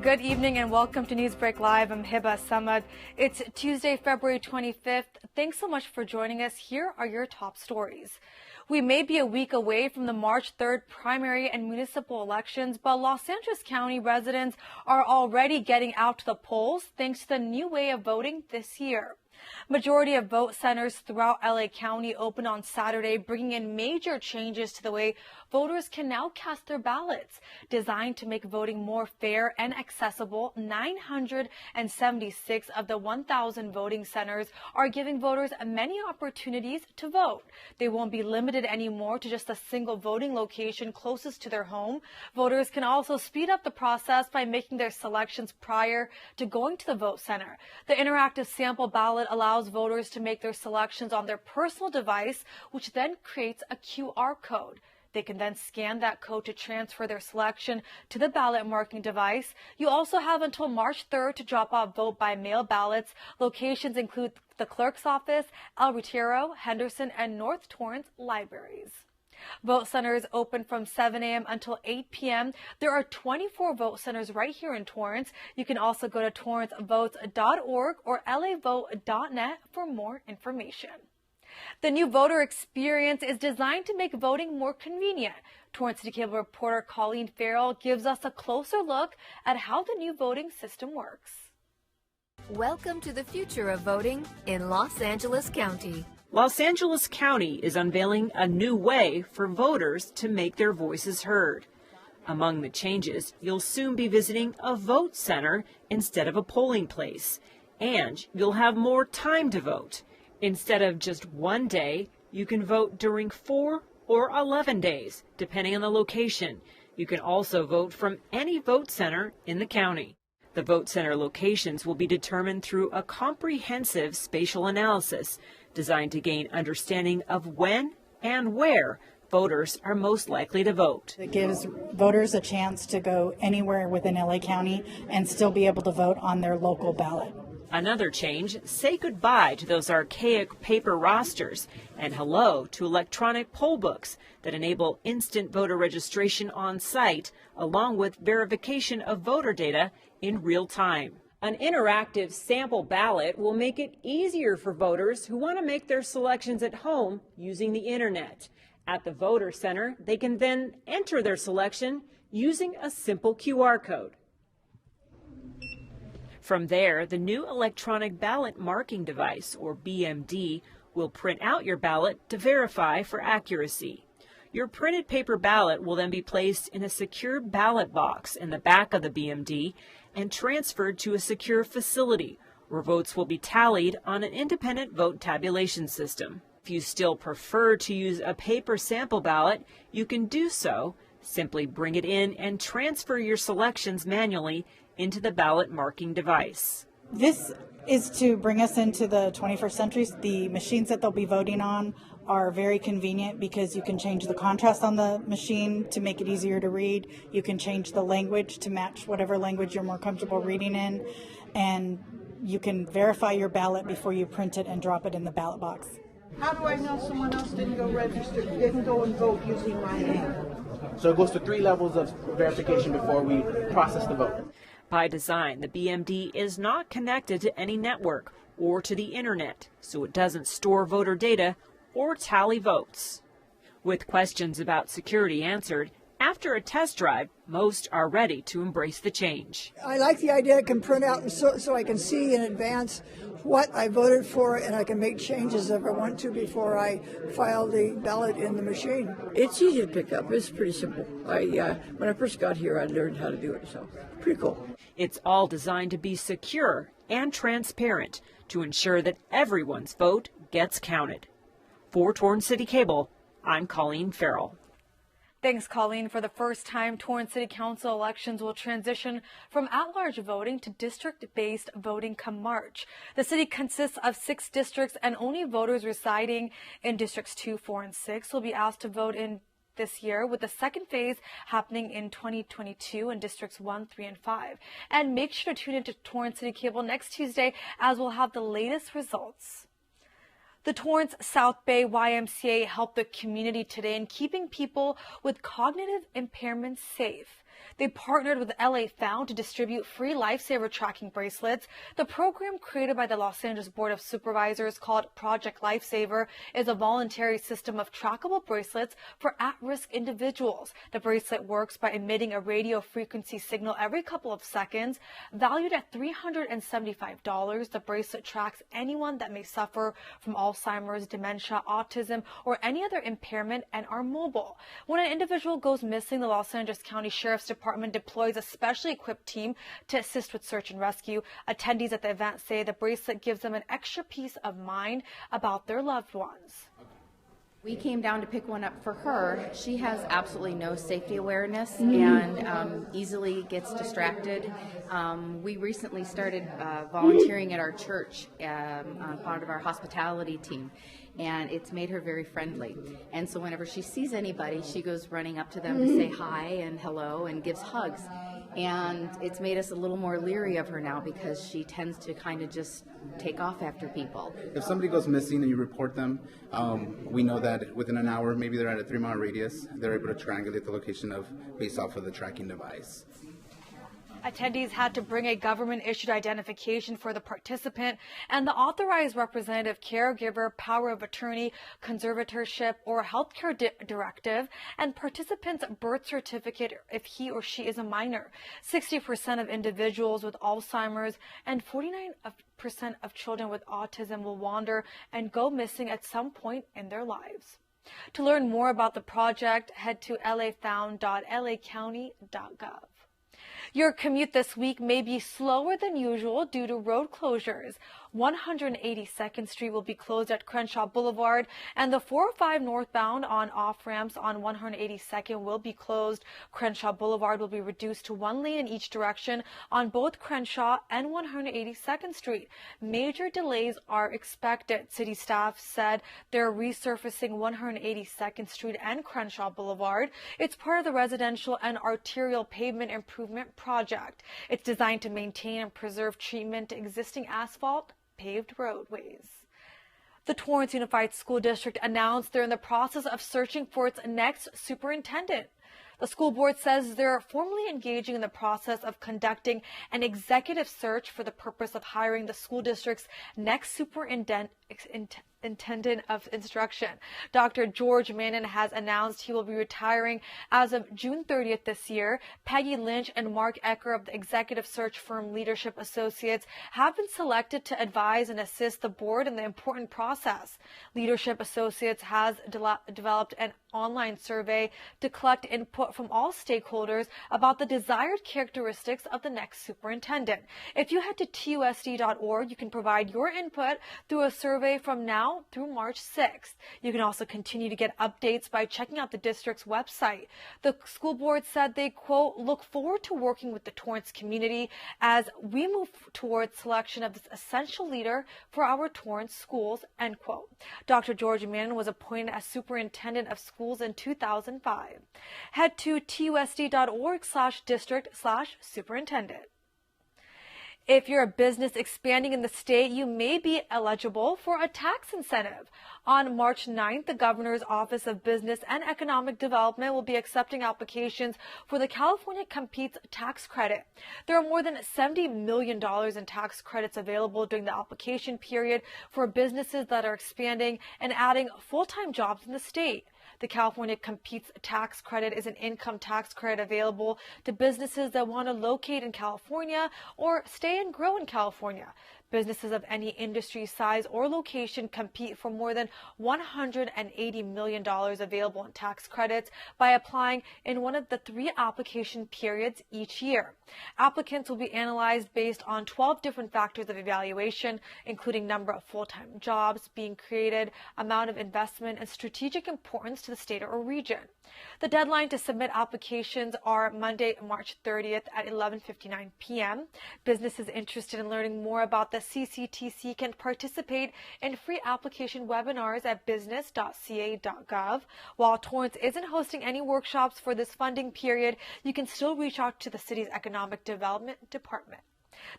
Good evening and welcome to NEWSBREAK Live. I'm Hiba Samad. It's Tuesday, February 25th. Thanks so much for joining us. Here are your top stories. We may be a week away from the March 3rd primary and municipal elections, but Los Angeles County residents are already getting out to the polls thanks to the new way of voting this year. Majority of vote centers throughout LA County opened on Saturday, bringing in major changes to the way voters can now cast their ballots. Designed to make voting more fair and accessible, 976 of the 1,000 voting centers are giving voters many opportunities to vote. They won't be limited anymore to just a single voting location closest to their home. Voters can also speed up the process by making their selections prior to going to the vote center. The interactive sample ballot allows voters to make their selections on their personal device, which then creates a QR code. They can then scan that code to transfer their selection to the ballot marking device. You also have until March 3rd to drop off vote by mail ballots. Locations include the clerk's office, El Retiro, Henderson, and North Torrance libraries. Vote centers open from 7 a.m. until 8 p.m. There are 24 vote centers right here in Torrance. You can also go to torrancevotes.org or lavote.net for more information. The new voter experience is designed to make voting more convenient. Torrance City Cable reporter Colleen Farrell gives us a closer look at how the new voting system works. Welcome to the future of voting in Los Angeles County. Los Angeles County is unveiling a new way for voters to make their voices heard. Among the changes, you'll soon be visiting a vote center instead of a polling place, and you'll have more time to vote. Instead of just one day, you can vote during 4 or 11 days, depending on the location. You can also vote from any vote center in the county. The vote center locations will be determined through a comprehensive spatial analysis designed to gain understanding of when and where voters are most likely to vote. It gives voters a chance to go anywhere within LA County and still be able to vote on their local ballot. Another change, say goodbye to those archaic paper rosters and hello to electronic poll books that enable instant voter registration on site, along with verification of voter data in real time. An interactive sample ballot will make it easier for voters who want to make their selections at home using the internet. At the voter center, they can then enter their selection using a simple QR code. From there, the new electronic ballot marking device, or BMD, will print out your ballot to verify for accuracy. Your printed paper ballot will then be placed in a secure ballot box in the back of the BMD and transferred to a secure facility where votes will be tallied on an independent vote tabulation system. If you still prefer to use a paper sample ballot, you can do so. Simply bring it in and transfer your selections manually into the ballot marking device. This is to bring us into the 21st century. The machines that they'll be voting on are very convenient because you can change the contrast on the machine to make it easier to read. You can change the language to match whatever language you're more comfortable reading in, and you can verify your ballot before you print it and drop it in the ballot box. How do I know someone else didn't go register, didn't go and vote using my name? So it goes to 3 levels of verification before we process the vote. By design, the BMD is not connected to any network or to the internet, so it doesn't store voter data or tally votes. With questions about security answered, after a test drive, most are ready to embrace the change. I like the idea it can print out so I can see in advance what I voted for, and I can make changes if I want to before I file the ballot in the machine. It's easy to pick up. It's pretty simple. When I first got here, I learned how to do it, so pretty cool. It's all designed to be secure and transparent to ensure that everyone's vote gets counted. For Torrance City Cable, I'm Colleen Farrell. Thanks, Colleen. For the first time, Torrance City Council elections will transition from at-large voting to district-based voting come March. The city consists of 6 districts, and only voters residing in Districts 2, 4, and 6 will be asked to vote in this year, with the second phase happening in 2022 in Districts 1, 3, and 5. And make sure to tune into Torrance City Cable next Tuesday, as we'll have the latest results. The Torrance South Bay YMCA helped the community today in keeping people with cognitive impairments safe. They partnered with LA Found to distribute free Lifesaver tracking bracelets. The program, created by the Los Angeles Board of Supervisors called Project Lifesaver, is a voluntary system of trackable bracelets for at-risk individuals. The bracelet works by emitting a radio frequency signal every couple of seconds. Valued at $375, the bracelet tracks anyone that may suffer from Alzheimer's, dementia, autism, or any other impairment and are mobile. When an individual goes missing, the Los Angeles County Sheriff's Department deploys a specially equipped team to assist with search and rescue. Attendees at the event say the bracelet gives them an extra peace of mind about their loved ones. We came down to pick one up for her. She has absolutely no safety awareness and easily gets distracted. We recently started volunteering at our church, part of our hospitality team, and it's made her very friendly. And so whenever she sees anybody, she goes running up to them to say hi and hello and gives hugs. And it's made us a little more leery of her now because she tends to kind of just take off after people. If somebody goes missing and you report them, we know that within an hour, maybe they're at a 3-mile radius, they're able to triangulate the location based off of the tracking device. Attendees had to bring a government-issued identification for the participant and the authorized representative, caregiver, power of attorney, conservatorship, or healthcare directive, and participant's birth certificate if he or she is a minor. 60% of individuals with Alzheimer's and 49% of children with autism will wander and go missing at some point in their lives. To learn more about the project, head to lafound.lacounty.gov. Your commute this week may be slower than usual due to road closures. 182nd Street will be closed at Crenshaw Boulevard, and the 405 northbound on off-ramps on 182nd will be closed. Crenshaw Boulevard will be reduced to 1 lane in each direction on both Crenshaw and 182nd Street. Major delays are expected. City staff said they're resurfacing 182nd Street and Crenshaw Boulevard. It's part of the residential and arterial pavement improvement project. It's designed to maintain and preserve treatment to existing asphalt paved roadways. The Torrance Unified School District announced they're in the process of searching for its next superintendent. The school board says they're formally engaging in the process of conducting an executive search for the purpose of hiring the school district's next superintendent of instruction. Dr. George Mannon has announced he will be retiring as of June 30th this year. Peggy Lynch and Mark Ecker of the executive search firm Leadership Associates have been selected to advise and assist the board in the important process. Leadership Associates has developed an online survey to collect input from all stakeholders about the desired characteristics of the next superintendent. If you head to TUSD.org, you can provide your input through a survey from now through March 6th. You can also continue to get updates by checking out the district's website. The school board said they, quote, look forward to working with the Torrance community as we move towards selection of this essential leader for our Torrance schools, end quote. Dr. George Mannon was appointed as superintendent of schools in 2005. Head to TUSD.org/district/superintendent. If you're a business expanding in the state, you may be eligible for a tax incentive. On March 9th, the Governor's Office of Business and Economic Development will be accepting applications for the California Competes tax credit. There are more than $70 million in tax credits available during the application period for businesses that are expanding and adding full-time jobs in the state. The California Competes tax credit is an income tax credit available to businesses that want to locate in California or stay and grow in California. Businesses of any industry, size, or location compete for more than $180 million available in tax credits by applying in one of the 3 application periods each year. Applicants will be analyzed based on 12 different factors of evaluation, including number of full-time jobs being created, amount of investment, and strategic importance to the state or region. The deadline to submit applications are Monday, March 30th at 11:59 p.m. Businesses interested in learning more about the CCTC can participate in free application webinars at business.ca.gov. While Torrance isn't hosting any workshops for this funding period, you can still reach out to the city's Economic Development Department.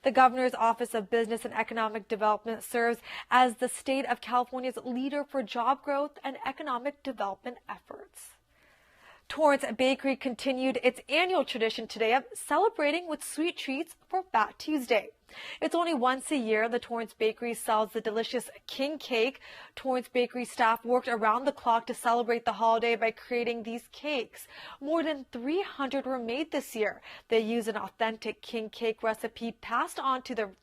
The Governor's Office of Business and Economic Development serves as the state of California's leader for job growth and economic development efforts. Torrance Bakery continued its annual tradition today of celebrating with sweet treats for Fat Tuesday. It's only once a year the Torrance Bakery sells the delicious king cake. Torrance Bakery staff worked around the clock to celebrate the holiday by creating these cakes. More than 300 were made this year. They use an authentic king cake recipe passed on to them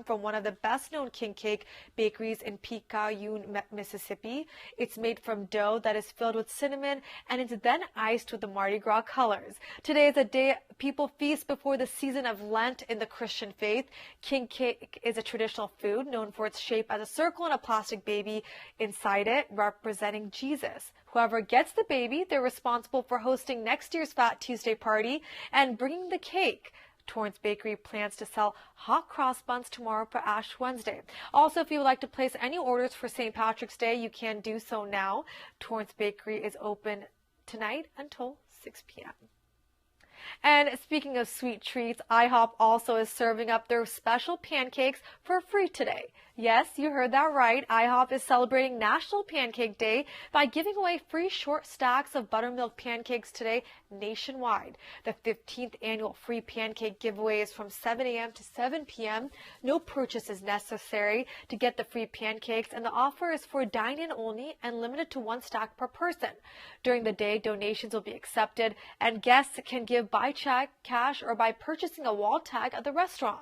from one of the best-known king cake bakeries in Picayune, Mississippi. It's made from dough that is filled with cinnamon and it's then iced with the Mardi Gras colors. Today is a day people feast before the season of Lent in the Christian faith. King cake is a traditional food known for its shape as a circle and a plastic baby inside it, representing Jesus. Whoever gets the baby, they're responsible for hosting next year's Fat Tuesday party and bringing the cake. Torrance Bakery plans to sell hot cross buns tomorrow for Ash Wednesday. Also, if you would like to place any orders for St. Patrick's Day, you can do so now. Torrance Bakery is open tonight until 6 p.m. And speaking of sweet treats, IHOP also is serving up their special pancakes for free today. Yes, you heard that right. IHOP is celebrating National Pancake Day by giving away free short stacks of buttermilk pancakes today nationwide. The 15th annual free pancake giveaway is from 7 a.m. to 7 p.m. No purchase is necessary to get the free pancakes, and the offer is for dine-in only and limited to 1 stack per person. During the day, donations will be accepted, and guests can give by check, cash, or by purchasing a wall tag at the restaurant.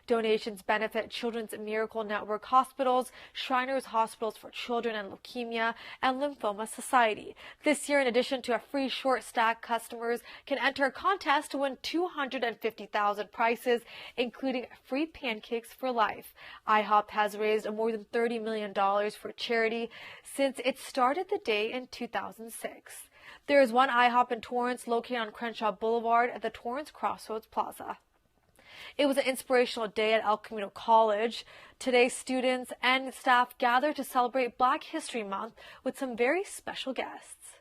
Donations benefit Children's Miracle Network Hospitals, Shriners Hospitals for Children and Leukemia, and Lymphoma Society. This year, in addition to a free short stack, customers can enter a contest to win $250,000 prizes, including free pancakes for life. IHOP has raised more than $30 million for charity since it started the day in 2006. There is one IHOP in Torrance located on Crenshaw Boulevard at the Torrance Crossroads Plaza. It was an inspirational day at El Camino College. Today, students and staff gathered to celebrate Black History Month with some very special guests.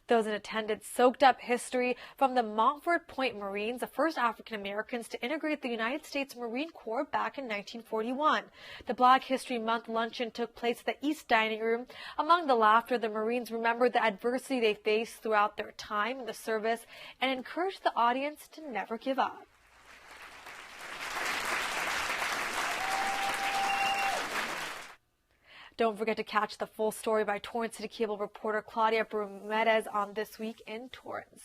Those in attendance soaked up history from the Montford Point Marines, the first African Americans to integrate the United States Marine Corps back in 1941. The Black History Month luncheon took place at the East Dining Room. Among the laughter, the Marines remembered the adversity they faced throughout their time in the service and encouraged the audience to never give up. Don't forget to catch the full story by Torrance City Cable reporter Claudia Bermudez on This Week in Torrance.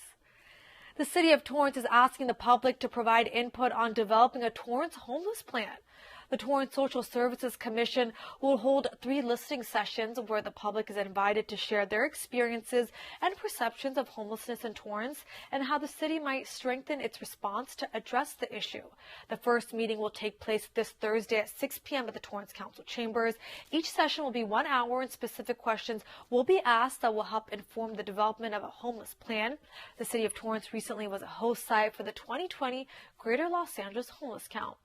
The City of Torrance is asking the public to provide input on developing a Torrance homeless plan. The Torrance Social Services Commission will hold 3 listening sessions where the public is invited to share their experiences and perceptions of homelessness in Torrance and how the city might strengthen its response to address the issue. The first meeting will take place this Thursday at 6 p.m. at the Torrance Council Chambers. Each session will be 1 hour and specific questions will be asked that will help inform the development of a homeless plan. The City of Torrance recently was a host site for the 2020 Greater Los Angeles Homeless Count.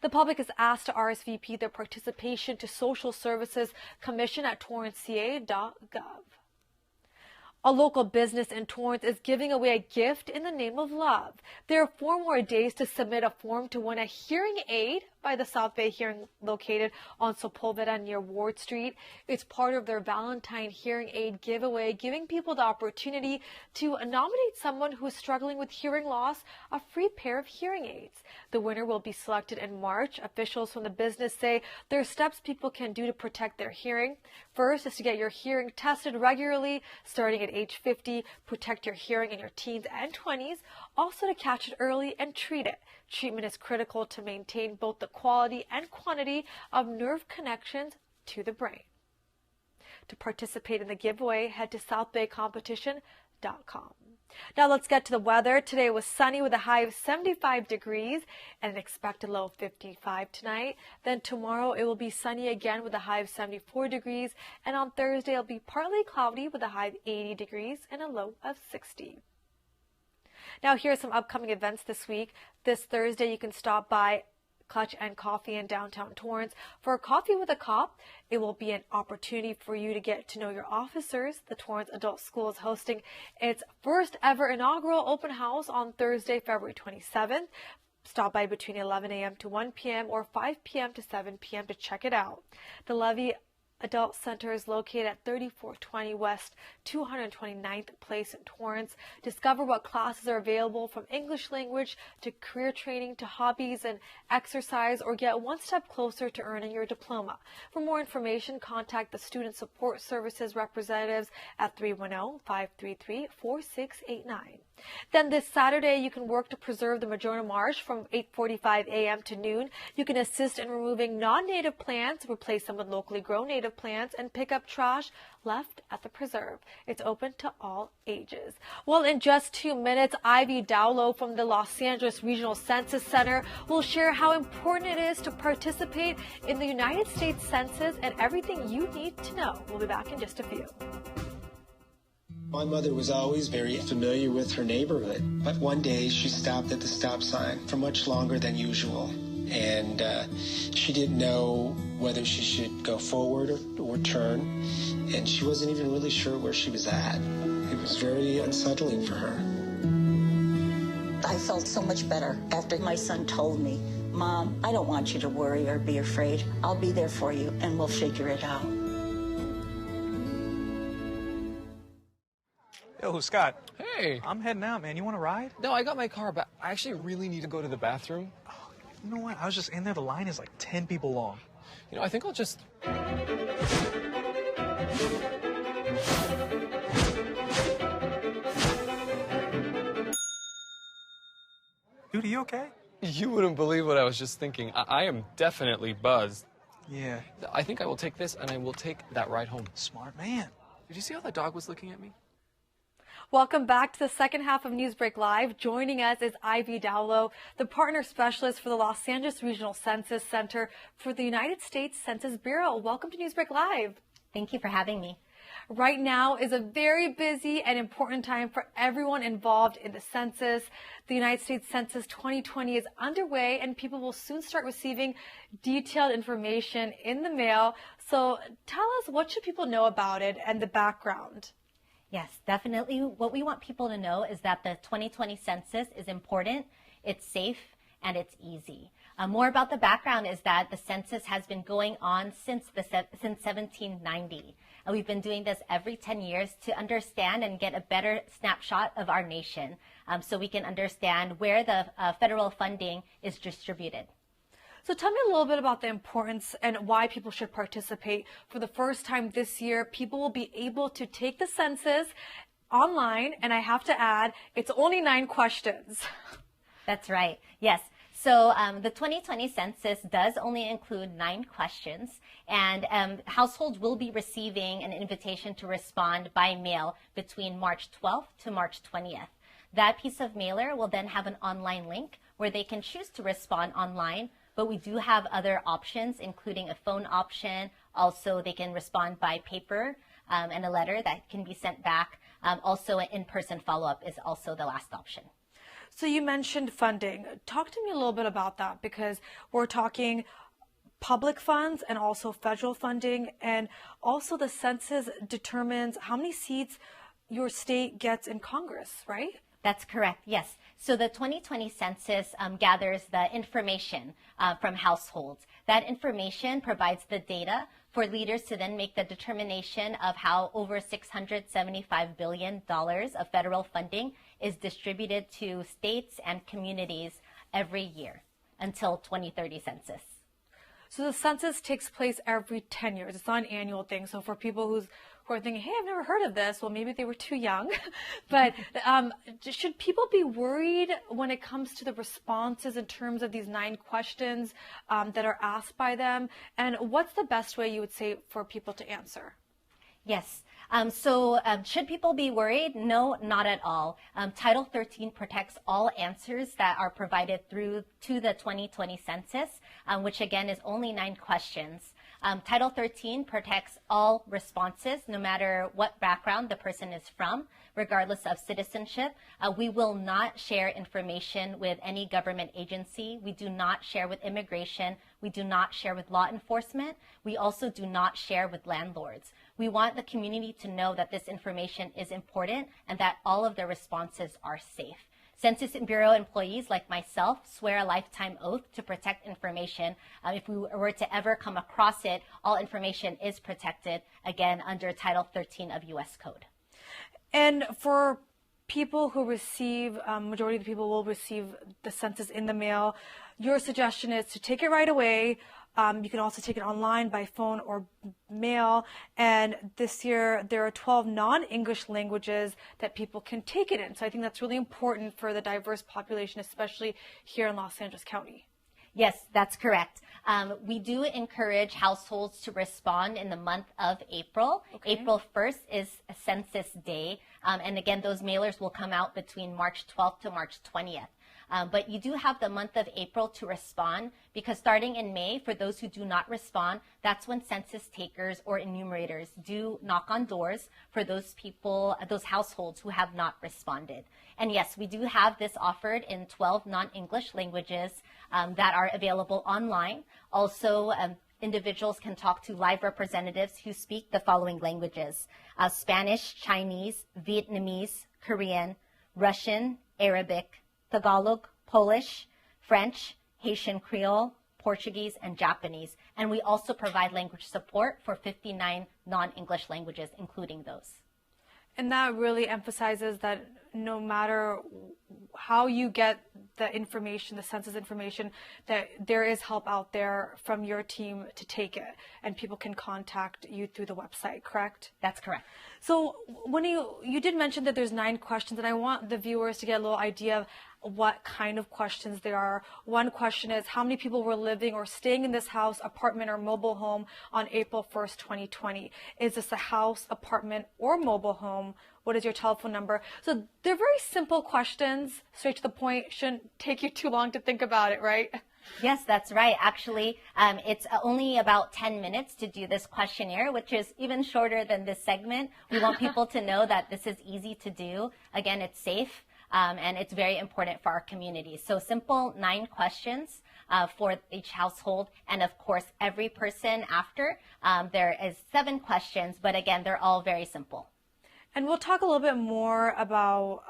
The public is asked to RSVP their participation to Social Services Commission at torranceca.gov. A local business in Torrance is giving away a gift in the name of love. There are 4 more days to submit a form to win a hearing aid by the South Bay Hearing located on Sepulveda near Ward Street. It's part of their Valentine Hearing Aid giveaway, giving people the opportunity to nominate someone who is struggling with hearing loss a free pair of hearing aids. The winner will be selected in March. Officials from the business say there are steps people can do to protect their hearing. First is to get your hearing tested regularly, starting at age 50. Protect your hearing in your teens and 20s. Also to catch it early and treat it. Treatment is critical to maintain both the quality and quantity of nerve connections to the brain. To participate in the giveaway, head to southbaycompetition.com. Now let's get to the weather. Today was sunny with a high of 75 degrees and an expected low of 55 tonight. Then tomorrow it will be sunny again with a high of 74 degrees. And on Thursday it'll be partly cloudy with a high of 80 degrees and a low of 60. Now here are some upcoming events this week. This Thursday you can stop by Clutch and Coffee in downtown Torrance for a coffee with a cop. It will be an opportunity for you to get to know your officers. The Torrance Adult School is hosting its first ever inaugural open house on Thursday, February 27th. Stop by between 11 a.m. to 1 p.m. or 5 p.m. to 7 p.m. to check it out. The levy Adult Center is located at 3420 West 229th Place in Torrance. Discover what classes are available, from English language to career training to hobbies and exercise, or get one step closer to earning your diploma. For more information, contact the Student Support Services representatives at 310-533-4689. Then this Saturday, you can work to preserve the Madrona Marsh from 8:45 a.m. to noon. You can assist in removing non-native plants, replace them with locally grown native plants, and pick up trash left at the preserve. It's open to all ages. Well, in just 2 minutes, Ivy Daulo from the Los Angeles Regional Census Center will share how important it is to participate in the United States Census and everything you need to know. We'll be back in just a few. My mother was always very familiar with her neighborhood, but one day she stopped at the stop sign for much longer than usual, and she didn't know whether she should go forward or turn, and she wasn't even really sure where she was at. It was very unsettling for her. I felt so much better after my son told me, "Mom, I don't want you to worry or be afraid. I'll be there for you, and we'll figure it out." Yo, Scott. Hey. I'm heading out, man. You want to ride? No, I got my car, but I actually really need to go to the bathroom. Oh, you know what? I was just in there. The line is like 10 people long. You know, I think I'll just... Dude, are you okay? You wouldn't believe what I was just thinking. I am definitely buzzed. Yeah. I think I will take this, and I will take that ride home. Smart man. Did you see how that dog was looking at me? Welcome back to the second half of NEWSBREAK Live. Joining us is Ivy Daulo, the partner specialist for the Los Angeles Regional Census Center for the United States Census Bureau. Welcome to NEWSBREAK Live. Thank you for having me. Right now is a very busy and important time for everyone involved in the census. The United States Census 2020 is underway, and people will soon start receiving detailed information in the mail. So tell us, what should people know about it and the background? Yes, definitely. What we want people to know is that the 2020 census is important, it's safe, and it's easy. More about the background is that the census has been going on since 1790. And we've been doing this every 10 years to understand and get a better snapshot of our nation, so we can understand where the federal funding is distributed. So tell me a little bit about the importance and why people should participate. For the first time this year, people will be able to take the census online, and I have to add, it's only 9 questions. That's right. Yes. So the 2020 census does only include 9 questions, and households will be receiving an invitation to respond by mail between March 12th to March 20th. That piece of mailer will then have an online link where they can choose to respond online, but we do have other options, including a phone option. Also, they can respond by paper and a letter that can be sent back. Also, an in-person follow-up is also the last option. So you mentioned funding. Talk to me a little bit about that, because we're talking public funds and also federal funding, and also the census determines how many seats your state gets in Congress, right? That's correct, yes. So the 2020 census gathers the information from households. That information provides the data for leaders to then make the determination of how over $675 billion of federal funding is distributed to states and communities every year until 2030 census. So the census takes place every 10 years. It's not an annual thing. So for people who are thinking, hey, I've never heard of this, well, maybe they were too young. But should people be worried when it comes to the responses in terms of these 9 questions that are asked by them? And what's the best way you would say for people to answer? Yes. Should people be worried? No, not at all. Title 13 protects all answers that are provided to the 2020 census, which again is only 9 questions. Title 13 protects all responses, no matter what background the person is from, regardless of citizenship. We will not share information with any government agency. We do not share with immigration. We do not share with law enforcement. We also do not share with landlords. We want the community to know that this information is important and that all of the responses are safe. Census Bureau employees like myself swear a lifetime oath to protect information. If we were to ever come across it, all information is protected, again, under Title 13 of U.S. Code. And for people who receive, majority of the people will receive the census in the mail, your suggestion is to take it right away. You can also take it online by phone or mail. And this year, there are 12 non-English languages that people can take it in. So I think that's really important for the diverse population, especially here in Los Angeles County. Yes, that's correct. We do encourage households to respond in the month of April. Okay. April 1st is Census Day. And again, those mailers will come out between March 12th to March 20th. But you do have the month of April to respond, because starting in May, for those who do not respond, that's when census takers or enumerators do knock on doors for those people, those households who have not responded. And yes, we do have this offered in 12 non-English languages that are available online. Also, individuals can talk to live representatives who speak the following languages: Spanish, Chinese, Vietnamese, Korean, Russian, Arabic, Tagalog, Polish, French, Haitian Creole, Portuguese, and Japanese. And we also provide language support for 59 non-English languages, including those. And that really emphasizes that no matter how you get the information, the census information, that there is help out there from your team to take it, and people can contact you through the website, correct? That's correct. So when you did mention that there's 9 questions, and I want the viewers to get a little idea of what kind of questions there are. One question is, how many people were living or staying in this house, apartment, or mobile home on April 1st, 2020? Is this a house, apartment, or mobile home? What is your telephone number? So they're very simple questions, straight to the point. Shouldn't take you too long to think about it, right? Yes, that's right. Actually, it's only about 10 minutes to do this questionnaire, which is even shorter than this segment. We want people to know that this is easy to do. Again, it's safe. And it's very important for our community. So simple 9 questions for each household. And of course, every person after, there is 7 questions. But again, they're all very simple. And we'll talk a little bit more about,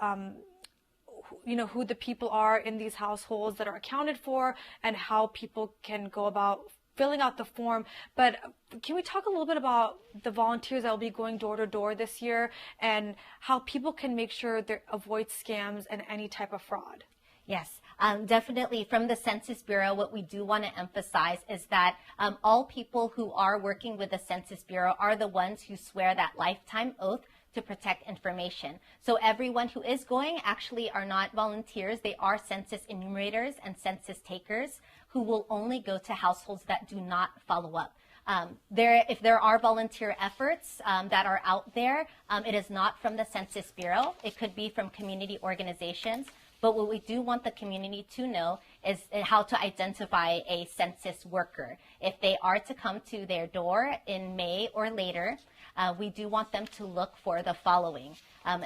who the people are in these households that are accounted for and how people can go about filling out the form. But can we talk a little bit about the volunteers that will be going door to door this year and how people can make sure they avoid scams and any type of fraud? Yes, definitely. From the Census Bureau, what we do want to emphasize is that all people who are working with the Census Bureau are the ones who swear that lifetime oath to protect information. So everyone who is going actually are not volunteers. They are census enumerators and census takers who will only go to households that do not follow up. If there are volunteer efforts that are out there, it is not from the Census Bureau. It could be from community organizations. But what we do want the community to know is how to identify a census worker. If they are to come to their door in May or later, we do want them to look for the following.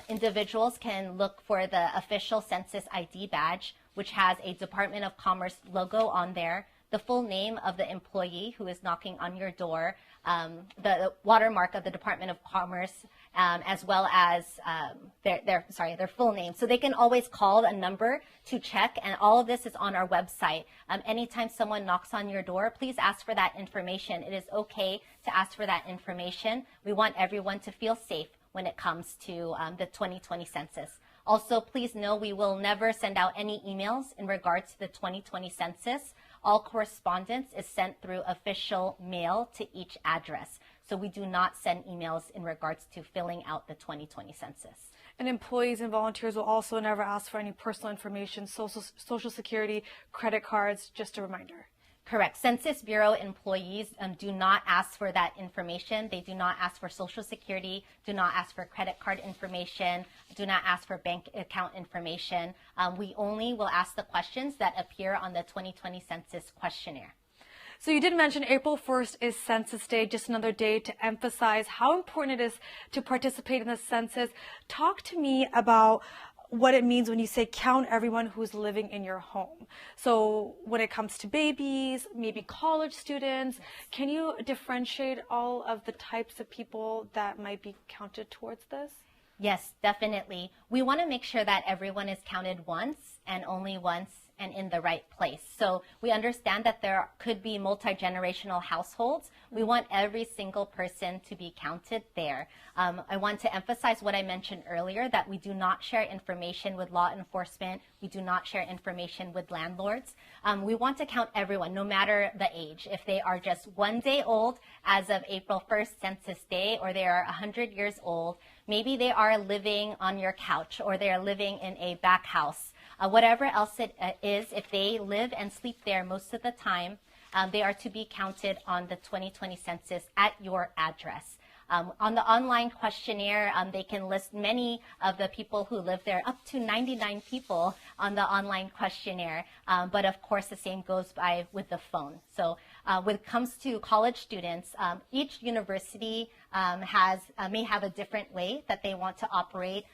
Individuals can look for the official census ID badge, which has a Department of Commerce logo on there, the full name of the employee who is knocking on your door, the watermark of the Department of Commerce, as well as their full name. So they can always call a number to check, and all of this is on our website. Anytime someone knocks on your door, please ask for that information. It is okay to ask for that information. We want everyone to feel safe when it comes to the 2020 census. Also, please know we will never send out any emails in regards to the 2020 census. All correspondence is sent through official mail to each address. So we do not send emails in regards to filling out the 2020 census. And employees and volunteers will also never ask for any personal information, social security, credit cards, just a reminder. Correct. Census Bureau employees do not ask for that information. They do not ask for Social Security, do not ask for credit card information, do not ask for bank account information. We only will ask the questions that appear on the 2020 Census questionnaire. So you did mention April 1st is Census Day, just another day to emphasize how important it is to participate in the census. Talk to me about what it means when you say count everyone who's living in your home. So when it comes to babies, maybe college students, can you differentiate all of the types of people that might be counted towards this? Yes, definitely. We want to make sure that everyone is counted once and only once and in the right place. So we understand that there could be multi-generational households. We want every single person to be counted there. I want to emphasize what I mentioned earlier, that we do not share information with law enforcement. We do not share information with landlords. We want to count everyone, no matter the age. If they are just 1 day old as of April 1st Census Day, or they are 100 years old, maybe they are living on your couch, or they are living in a back house. Whatever else it is, if they live and sleep there most of the time, they are to be counted on the 2020 census at your address. On the online questionnaire, they can list many of the people who live there, up to 99 people on the online questionnaire. But of course, the same goes by with the phone. So when it comes to college students, each university may have a different way that they want to operate.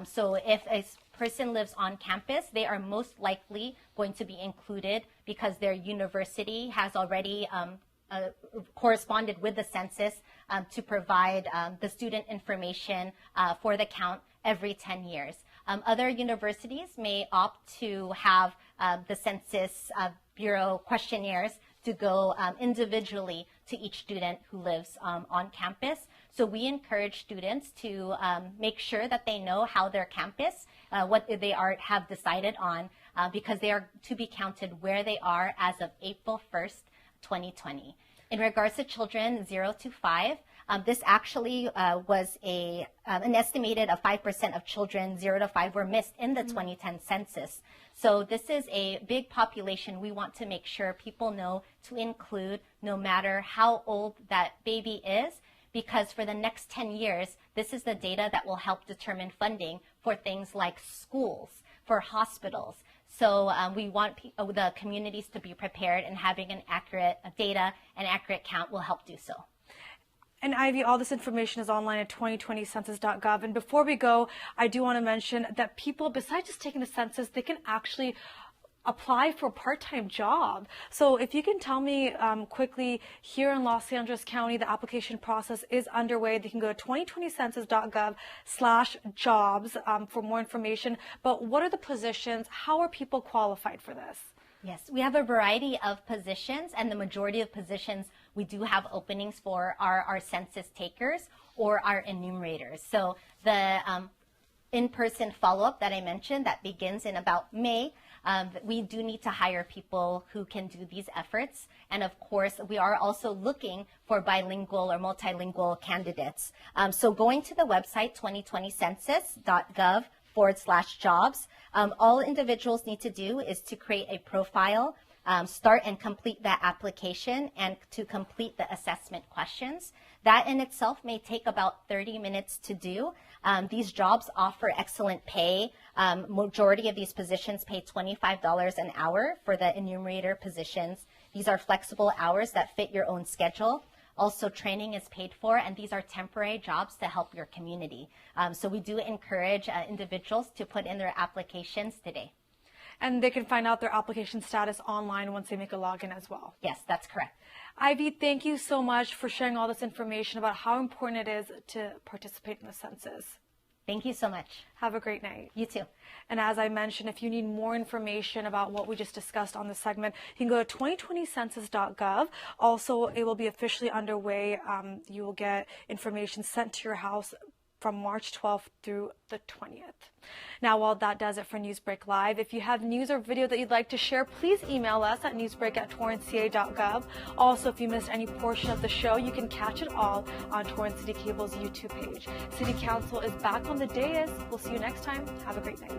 So if a person lives on campus, they are most likely going to be included because their university has already corresponded with the census to provide the student information for the count every 10 years. Other universities may opt to have the Census Bureau questionnaires to go individually to each student who lives on campus. So we encourage students to make sure that they know how their campus, what they have decided on, because they are to be counted where they are as of April 1st, 2020. In regards to children 0 to 5, this actually was an estimated of 5% of children 0 to 5 were missed in the 2010 census. So this is a big population we want to make sure people know to include, no matter how old that baby is, because for the next 10 years, this is the data that will help determine funding for things like schools, for hospitals. So we want the communities to be prepared, and having an accurate data and accurate count will help do so. And Ivy, all this information is online at 2020census.gov. And before we go, I do want to mention that people, besides just taking the census, they can actually apply for a part-time job. So if you can tell me quickly, here in Los Angeles County, the application process is underway. They can go to 2020census.gov/jobs for more information. But what are the positions? How are people qualified for this? Yes, we have a variety of positions, and the majority of positions we do have openings for are our census takers or our enumerators. So the in-person follow-up that I mentioned that begins in about May, we do need to hire people who can do these efforts. And of course, we are also looking for bilingual or multilingual candidates. So going to the website, 2020census.gov/jobs, all individuals need to do is to create a profile, start and complete that application, and to complete the assessment questions. That in itself may take about 30 minutes to do. These jobs offer excellent pay. Majority of these positions pay $25 an hour for the enumerator positions. These are flexible hours that fit your own schedule. Also, training is paid for, and these are temporary jobs to help your community. So we do encourage individuals to put in their applications today. And they can find out their application status online once they make a login as well. Yes, that's correct. Ivy, thank you so much for sharing all this information about how important it is to participate in the census. Thank you so much. Have a great night. You too. And as I mentioned, if you need more information about what we just discussed on this segment, you can go to 2020census.gov. Also, it will be officially underway. You will get information sent to your house from March 12th through the 20th. Now, while that does it for NewsBreak Live, if you have news or video that you'd like to share, please email us at newsbreak@torranceca.gov. Also, if you missed any portion of the show, you can catch it all on Torrance City Cable's YouTube page. City Council is back on the dais. We'll see you next time. Have a great night.